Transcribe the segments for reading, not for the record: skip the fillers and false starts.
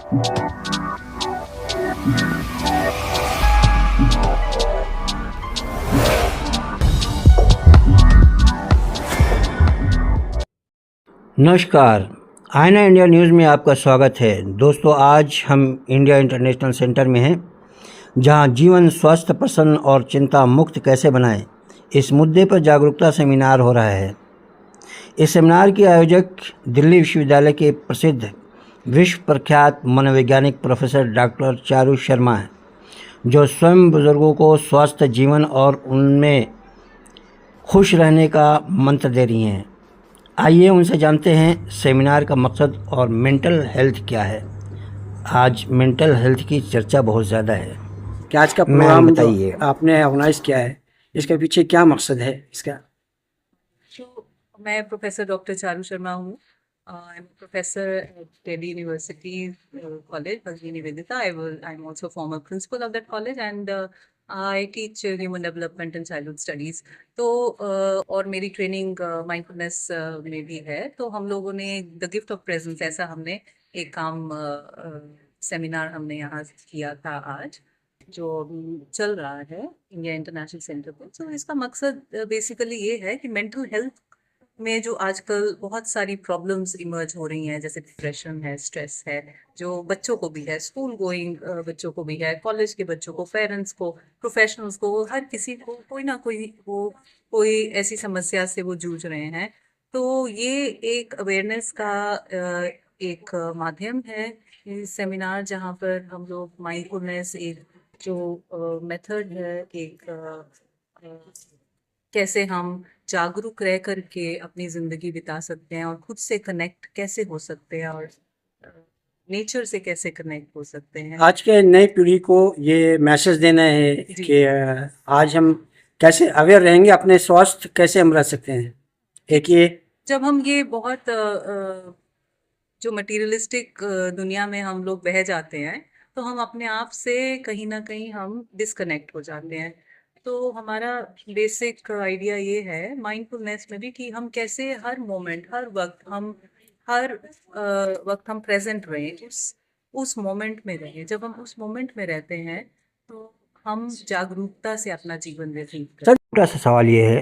नमस्कार, आईना India news में आपका स्वागत है। दोस्तों, आज हम इंडिया इंटरनेशनल सेंटर में हैं, जहां जीवन स्वस्थ, प्रसन्न और चिंता मुक्त कैसे बनाएं, इस मुद्दे पर जागरूकता सेमिनार हो रहा है। इस सेमिनार के आयोजक दिल्ली विश्वविद्यालय के प्रसिद्ध विश्व प्रख्यात मनोवैज्ञानिक प्रोफेसर डॉक्टर चारू शर्मा हैं, जो स्वयं बुजुर्गों को स्वस्थ जीवन और उनमें खुश रहने का मंत्र दे रही हैं। आइए उनसे जानते हैं सेमिनार का मकसद और मेंटल हेल्थ क्या है। आज मेंटल हेल्थ की चर्चा बहुत ज़्यादा है। कि आज का मैम प्रोग्राम बताइए। जो आपने ऑर्गेनाइज किया है, इसके पीछे क्या मकसद है इसका? तो मैं प्रोफेसर डॉक्टर चारू शर्मा हूँ। I am professor at Delhi University college Bhagini Nivedita. I am also former principal of that college and I teach human development and childhood studies. तो और मेरी ट्रेनिंग माइंडफुलनेस में भी है। तो हम लोगों ने द गिफ्ट ऑफ प्रेजेंस ऐसा हमने एक काम सेमिनार हमने यहाँ किया था आज, जो चल रहा है इंडिया इंटरनेशनल सेंटर पे। तो इसका मकसद बेसिकली ये है कि मेंटल हेल्थ में जो आजकल बहुत सारी प्रॉब्लम्स इमर्ज हो रही हैं, जैसे डिप्रेशन है, स्ट्रेस है, जो बच्चों को भी है, स्कूल गोइंग बच्चों को भी है, कॉलेज के बच्चों को, पेरेंट्स को, प्रोफेशनल्स को, हर किसी को कोई ना कोई ऐसी समस्या से वो जूझ रहे हैं। तो ये एक अवेयरनेस का एक माध्यम है सेमिनार, जहाँ पर हम लोग माइंडफुलनेस एक जो मेथड है, एक कैसे हम जागरूक रह करके अपनी जिंदगी बिता सकते हैं और खुद से कनेक्ट कैसे हो सकते हैं और नेचर से कैसे कनेक्ट हो सकते हैं। आज के नई पीढ़ी को ये मैसेज देना है जी। कि आज हम कैसे अवेयर रहेंगे, अपने स्वास्थ्य कैसे हम रह सकते हैं। एक ये जब हम ये बहुत जो मटीरियलिस्टिक दुनिया में हम लोग बह जाते हैं, तो हम अपने आप से कहीं ना कहीं हम डिस्कनेक्ट हो जाते हैं। तो हमारा बेसिक आइडिया ये है माइंडफुलनेस में भी कि हम कैसे हर मोमेंट, हर वक्त हम प्रेजेंट रहें, उस मोमेंट में रहें। जब हम उस मोमेंट में रहते हैं तो हम जागरूकता से अपना जीवन व्यतीत करते हैं। छोटा सा सवाल ये है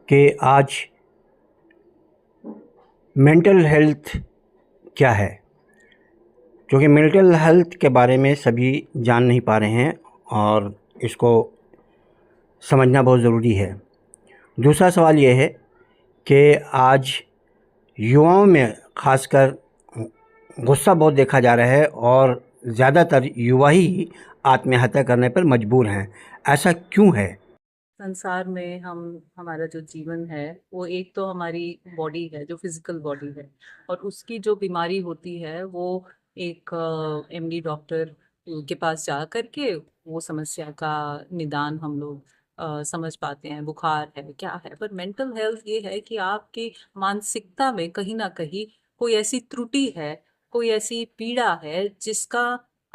कि आज मेंटल हेल्थ क्या है, क्योंकि मेंटल हेल्थ के बारे में सभी जान नहीं पा रहे हैं और इसको समझना बहुत ज़रूरी है। दूसरा सवाल ये है कि आज युवाओं में खासकर गुस्सा बहुत देखा जा रहा है और ज़्यादातर युवा ही आत्महत्या करने पर मजबूर हैं। ऐसा क्यों है? संसार में हमारा जो जीवन है वो एक तो हमारी बॉडी है, जो फिजिकल बॉडी है, और उसकी जो बीमारी होती है वो एक एमडी डॉक्टर के पास जा करके वो समस्या का निदान हम लोग समझ पाते हैं, बुखार है क्या है। पर मेंटल हेल्थ ये है कि आपकी मानसिकता में कहीं ना कहीं कोई ऐसी त्रुटि है, कोई ऐसी पीड़ा है जिसका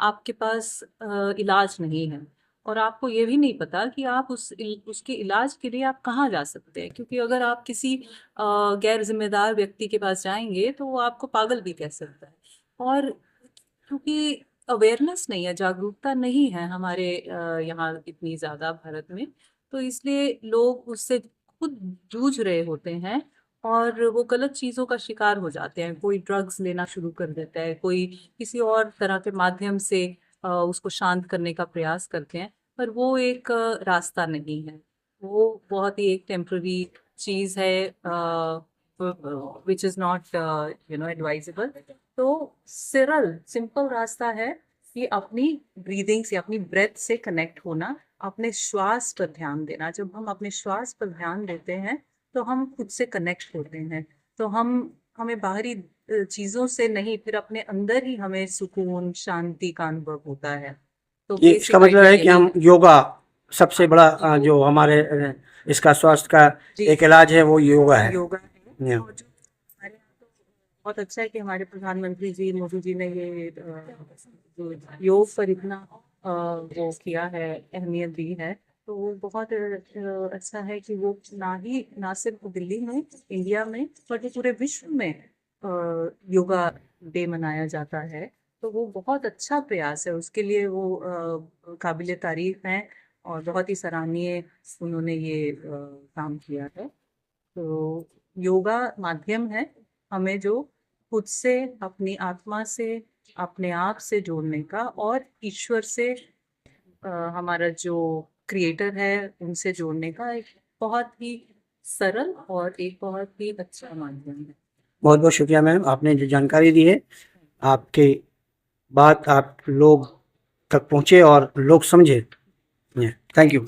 आपके पास इलाज नहीं है, और आपको ये भी नहीं पता कि आप उसके इलाज के लिए आप कहाँ जा सकते हैं। क्योंकि अगर आप किसी गैर जिम्मेदार व्यक्ति के पास जाएंगे तो वो आपको पागल भी कह सकता है। और क्योंकि अवेयरनेस नहीं है, जागरूकता नहीं है हमारे यहाँ इतनी ज़्यादा भारत में, तो इसलिए लोग उससे खुद जूझ रहे होते हैं और वो गलत चीज़ों का शिकार हो जाते हैं। कोई ड्रग्स लेना शुरू कर देता है, कोई किसी और तरह के माध्यम से उसको शांत करने का प्रयास करते हैं, पर वो एक रास्ता नहीं है। वो बहुत ही एक टेम्पररी चीज़ है, विच इज़ नॉट एडवाइजेबल। तो सरल सिंपल रास्ता है कि अपनी ब्रीदिंग से, अपनी ब्रेथ से कनेक्ट होना, अपने श्वास पर ध्यान देना। जब हम अपने श्वास पर ध्यान देते हैं तो हम खुद से कनेक्ट होते हैं। तो हमें बाहरी चीज़ों से नहीं, फिर अपने अंदर ही हमें सुकून, शांति का अनुभव होता है। तो ये इसका बेसिक मतलब आइडिया है कि यही हम योगा सबसे बड़ा जो हमारे इसका स्वास्थ्य का जी, एक इलाज है वो योगा है। योगा है। या। और जो हमारे यहाँ तो बहुत अच्छा है कि हमारे प्रधानमंत्री जी, मोदी जी ने ये जो योग पर इतना वो किया है, अहमियत दी है। तो वो बहुत अच्छा है कि वो ना सिर्फ दिल्ली में, इंडिया में, बल्कि पूरे विश्व में योगा डे मनाया जाता है। तो वो बहुत अच्छा प्रयास है, उसके लिए वो काबिले तारीफ हैं और बहुत ही सराहनीय उन्होंने ये काम किया है। तो योगा माध्यम है हमें जो खुद से, अपनी आत्मा से, अपने आप से जोड़ने का, और ईश्वर से, हमारा जो क्रिएटर है उनसे जोड़ने का एक बहुत ही सरल और एक बहुत ही अच्छा माध्यम है। बहुत बहुत शुक्रिया मैम, आपने जो जानकारी दी है, आपकी बात आप लोग तक पहुँचे और लोग समझे। Thank you.